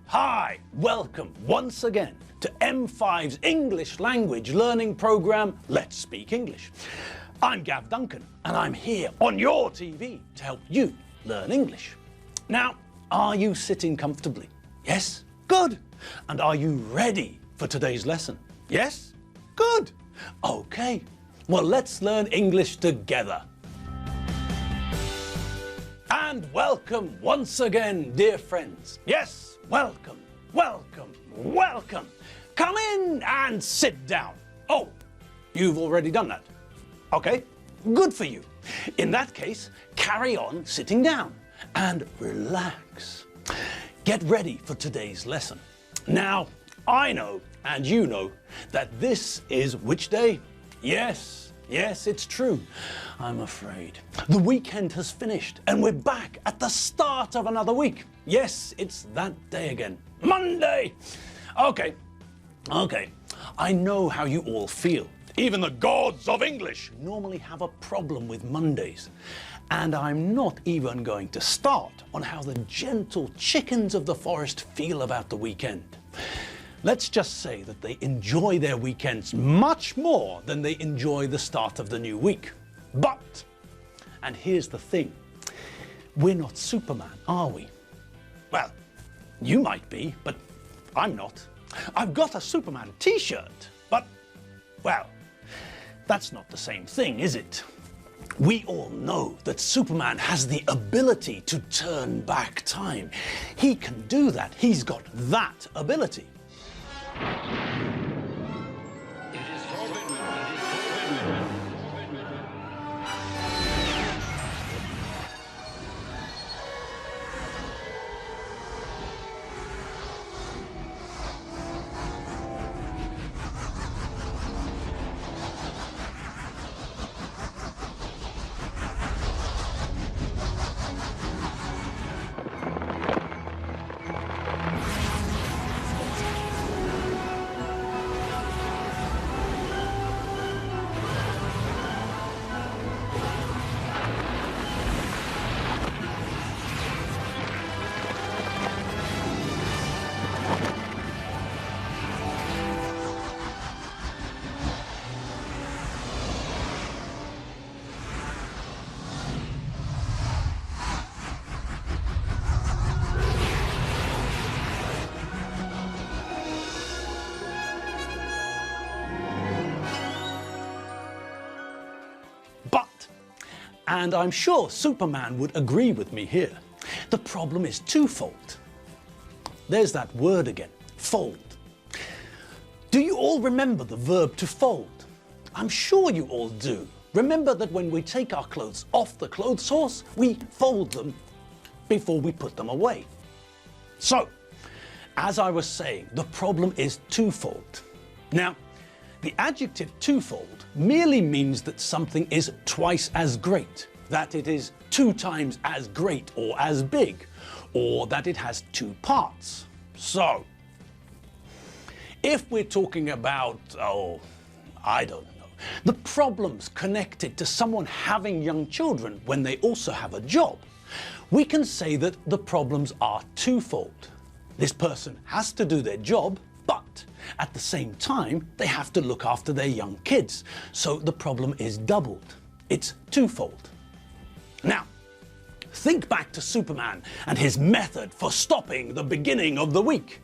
Hi, welcome once again to M5's English language learning program, Let's Speak English. I'm Gav Duncan and I'm here on your TV to help you learn English. Now, are you sitting comfortably? Yes? Good. And are you ready for today's lesson? Yes? Good. Okay. Well, let's learn English together. And welcome once again, dear friends. Yes, welcome, welcome, welcome. Come in and sit down. Oh, you've already done that. Okay, good for you. In that case, carry on sitting down and relax. Get ready for today's lesson. Now, I know and you know that this is which day? Yes, it's true. I'm afraid. The weekend has finished and we're back at the start of another week. Yes, it's that day again. Monday! Okay. I know how you all feel. Even the gods of English normally have a problem with Mondays. And I'm not even going to start on how the gentle chickens of the forest feel about the weekend. Let's just say that they enjoy their weekends much more than they enjoy the start of the new week. But, and here's the thing, we're not Superman, are we? Well, you might be, but I'm not. I've got a Superman t-shirt, but, well, that's not the same thing, is it? We all know that Superman has the ability to turn back time. He can do that. He's got that ability. And I'm sure Superman would agree with me here. The problem is twofold. There's that word again, fold. Do you all remember the verb to fold? I'm sure you all do. Remember that when we take our clothes off the clothes horse, we fold them before we put them away. So, as I was saying, the problem is twofold. Now, the adjective twofold merely means that something is twice as great, that it is 2 times as great or as big, or that it has 2 parts. So, if we're talking about, I don't know, the problems connected to someone having young children when they also have a job, we can say that the problems are twofold. This person has to do their job, but at the same time, they have to look after their young kids. So the problem is doubled. It's twofold. Now, think back to Superman and his method for stopping the beginning of the week.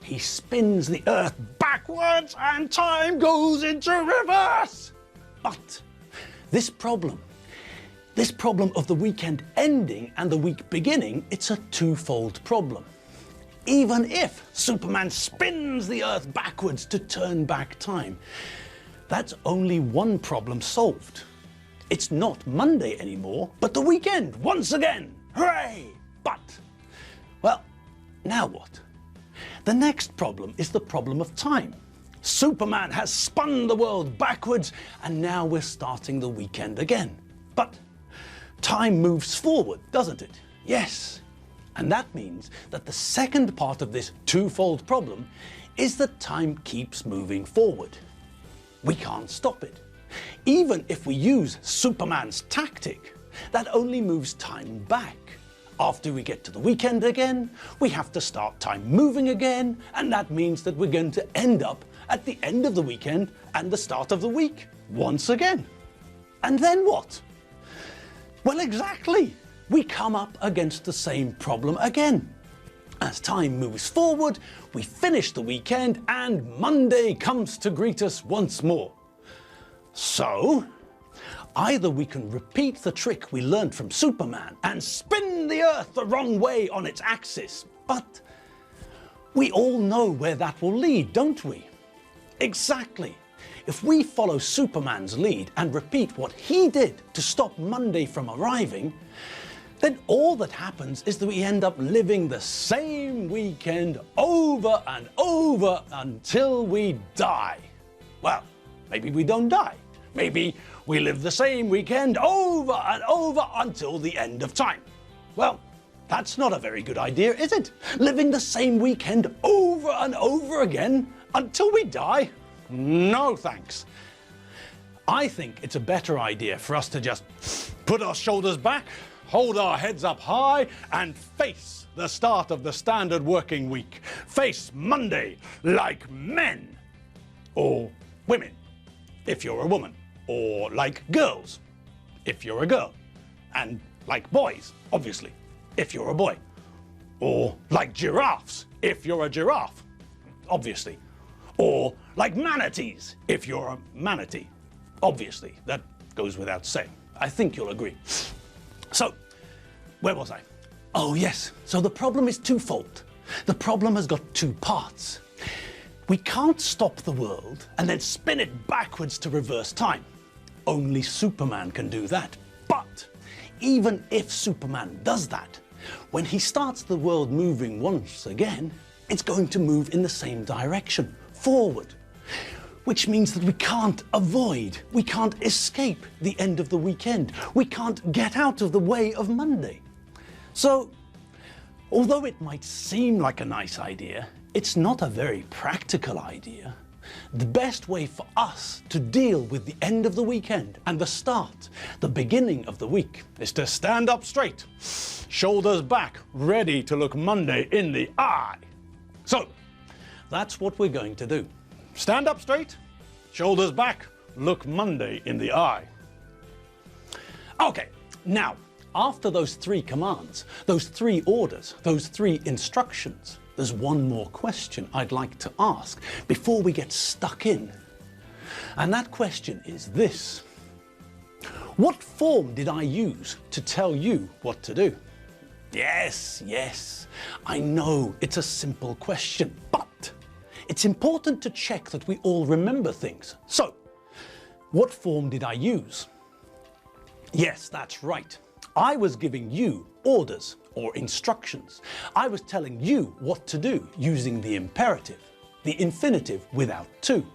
He spins the earth backwards and time goes into reverse. But this problem of the weekend ending and the week beginning, it's a twofold problem. Even if Superman spins the earth backwards to turn back time, that's only one problem solved. It's not Monday anymore, but the weekend once again. Hooray! But, well, now what? The next problem is the problem of time. Superman has spun the world backwards and now we're starting the weekend again. But time moves forward, doesn't it? Yes. And that means that the second part of this twofold problem is that time keeps moving forward. We can't stop it. Even if we use Superman's tactic, that only moves time back. After we get to the weekend again, we have to start time moving again, and that means that we're going to end up at the end of the weekend and the start of the week once again. And then what? Well, exactly. We come up against the same problem again. As time moves forward, we finish the weekend and Monday comes to greet us once more. So, either we can repeat the trick we learned from Superman and spin the Earth the wrong way on its axis, but we all know where that will lead, don't we? Exactly. If we follow Superman's lead and repeat what he did to stop Monday from arriving, then all that happens is that we end up living the same weekend over and over until we die. Well, maybe we don't die. Maybe we live the same weekend over and over until the end of time. Well, that's not a very good idea, is it? Living the same weekend over and over again until we die? No thanks. I think it's a better idea for us to just put our shoulders back, hold our heads up high, and face the start of the standard working week. Face Monday like men. Or women, if you're a woman. Or like girls, if you're a girl. And like boys, obviously, if you're a boy. Or like giraffes, if you're a giraffe, obviously. Or like manatees, if you're a manatee. Obviously, that goes without saying. I think you'll agree. So, where was I? Oh yes, so the problem is twofold. The problem has got two parts. We can't stop the world and then spin it backwards to reverse time. Only Superman can do that. But even if Superman does that, when he starts the world moving once again, it's going to move in the same direction, forward. Which means that we can't avoid, we can't escape the end of the weekend. We can't get out of the way of Monday. So, although it might seem like a nice idea, it's not a very practical idea. The best way for us to deal with the end of the weekend and the start, the beginning of the week, is to stand up straight, shoulders back, ready to look Monday in the eye. So, that's what we're going to do. Stand up straight, shoulders back, look Monday in the eye. Okay, now, after those three commands, those three orders, those three instructions, there's one more question I'd like to ask before we get stuck in. And that question is this. What form did I use to tell you what to do? Yes, I know it's a simple question, but it's important to check that we all remember things. So, what form did I use? Yes, that's right. I was giving you orders or instructions. I was telling you what to do using the imperative, the infinitive without to.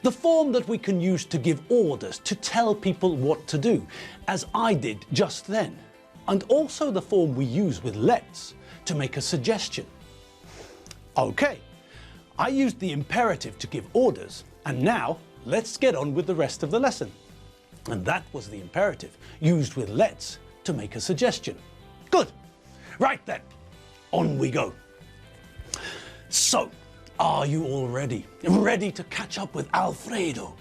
The form that we can use to give orders, to tell people what to do, as I did just then. And also the form we use with let's, to make a suggestion. Okay, I used the imperative to give orders, and now let's get on with the rest of the lesson. And that was the imperative, used with let's to make a suggestion. Good. Right then, on we go. So, are you all ready? Ready to catch up with Alfredo?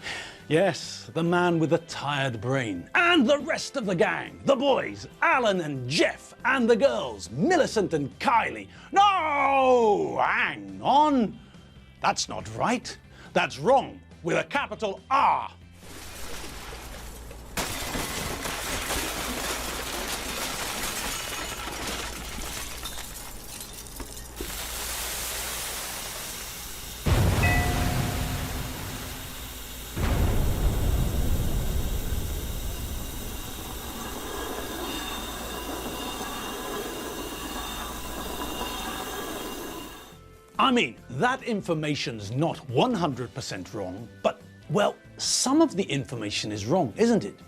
Yes, the man with a tired brain. And the rest of the gang. The boys, Alan and Jeff. And the girls, Millicent and Kylie. No! Hang on. That's not right. That's wrong, with a capital R. I mean, that information's not 100% wrong, but, well, some of the information is wrong, isn't it?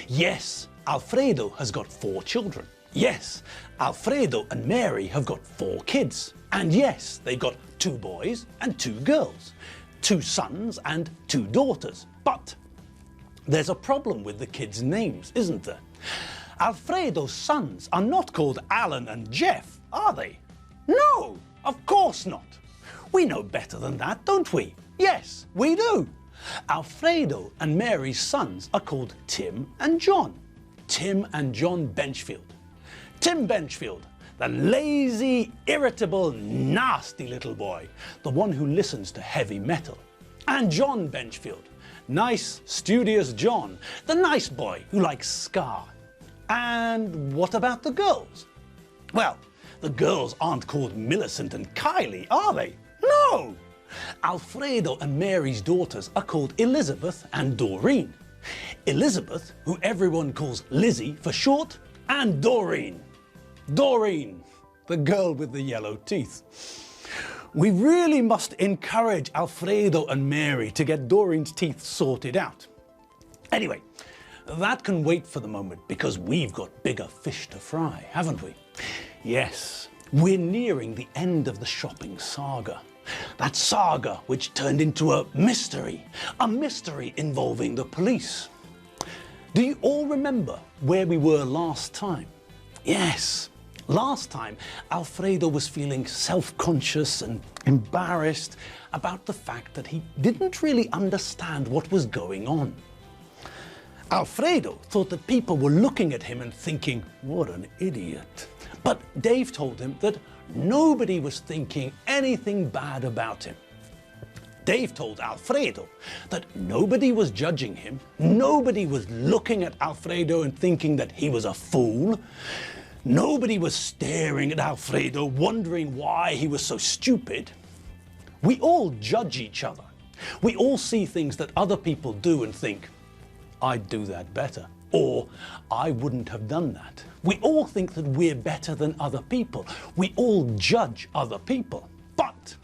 Yes, Alfredo has got 4 children. Yes, Alfredo and Mary have got 4 kids. And yes, they've got 2 boys and 2 girls, 2 sons and 2 daughters. But there's a problem with the kids' names, isn't there? Alfredo's sons are not called Alan and Jeff, are they? No, of course not. We know better than that, don't we? Yes, we do. Alfredo and Mary's sons are called Tim and John. Tim and John Benchfield. Tim Benchfield, the lazy, irritable, nasty little boy, the one who listens to heavy metal. And John Benchfield, nice, studious John, the nice boy who likes ska. And what about the girls? Well, the girls aren't called Millicent and Kylie, are they? No! Alfredo and Mary's daughters are called Elizabeth and Doreen. Elizabeth, who everyone calls Lizzie for short, and Doreen. Doreen, the girl with the yellow teeth. We really must encourage Alfredo and Mary to get Doreen's teeth sorted out. Anyway, that can wait for the moment because we've got bigger fish to fry, haven't we? Yes, we're nearing the end of the shopping saga. That saga which turned into a mystery involving the police. Do you all remember where we were last time? Yes, last time Alfredo was feeling self-conscious and embarrassed about the fact that he didn't really understand what was going on. Alfredo thought that people were looking at him and thinking, what an idiot. But Dave told him that nobody was thinking anything bad about him. Dave told Alfredo that nobody was judging him, nobody was looking at Alfredo and thinking that he was a fool, nobody was staring at Alfredo wondering why he was so stupid. We all judge each other. We all see things that other people do and think, I'd do that better, or I wouldn't have done that. We all think that we're better than other people. We all judge other people. But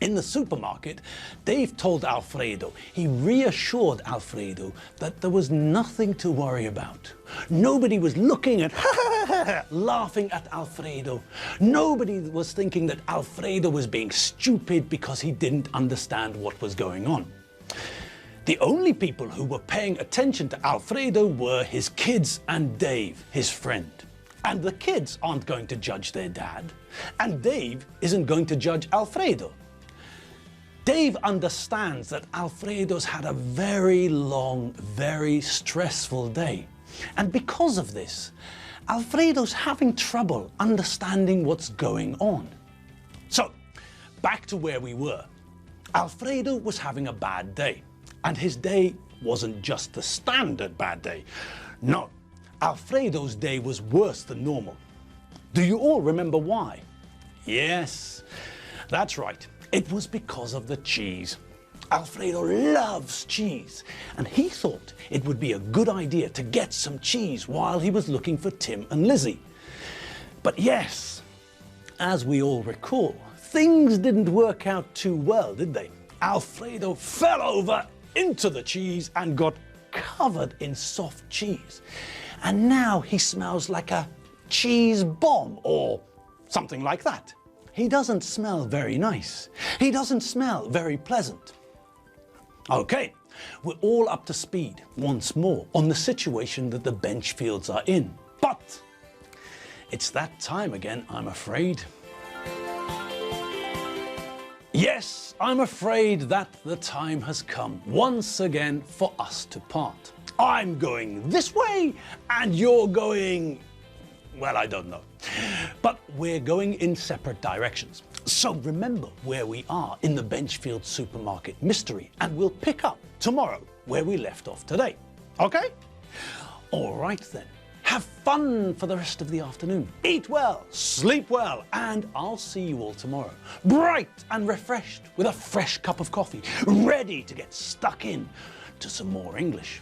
in the supermarket, Dave told Alfredo, he reassured Alfredo that there was nothing to worry about. Nobody was looking at, laughing at Alfredo. Nobody was thinking that Alfredo was being stupid because he didn't understand what was going on. The only people who were paying attention to Alfredo were his kids and Dave, his friend. And the kids aren't going to judge their dad, and Dave isn't going to judge Alfredo. Dave understands that Alfredo's had a very long, very stressful day. And because of this, Alfredo's having trouble understanding what's going on. So, back to where we were. Alfredo was having a bad day. And his day wasn't just the standard bad day. No, Alfredo's day was worse than normal. Do you all remember why? Yes, that's right. It was because of the cheese. Alfredo loves cheese, and he thought it would be a good idea to get some cheese while he was looking for Tim and Lizzie. But yes, as we all recall, things didn't work out too well, did they? Alfredo fell over into the cheese and got covered in soft cheese. And now he smells like a cheese bomb or something like that. He doesn't smell very nice. He doesn't smell very pleasant. Okay, we're all up to speed once more on the situation that the Benchfields are in. But it's that time again, I'm afraid. Yes, I'm afraid that the time has come once again for us to part. I'm going this way and you're going, well, I don't know. But we're going in separate directions. So remember where we are in the Benchfield supermarket mystery, and we'll pick up tomorrow where we left off today. Okay? All right then. Have fun for the rest of the afternoon. Eat well, sleep well, and I'll see you all tomorrow, bright and refreshed with a fresh cup of coffee, ready to get stuck in to some more English.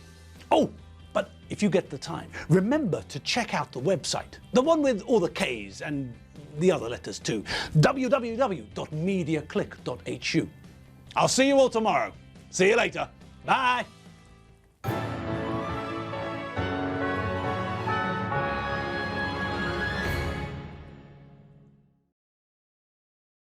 Oh, but if you get the time, remember to check out the website, the one with all the K's and the other letters too, www.mediaclick.hu. I'll see you all tomorrow. See you later. Bye.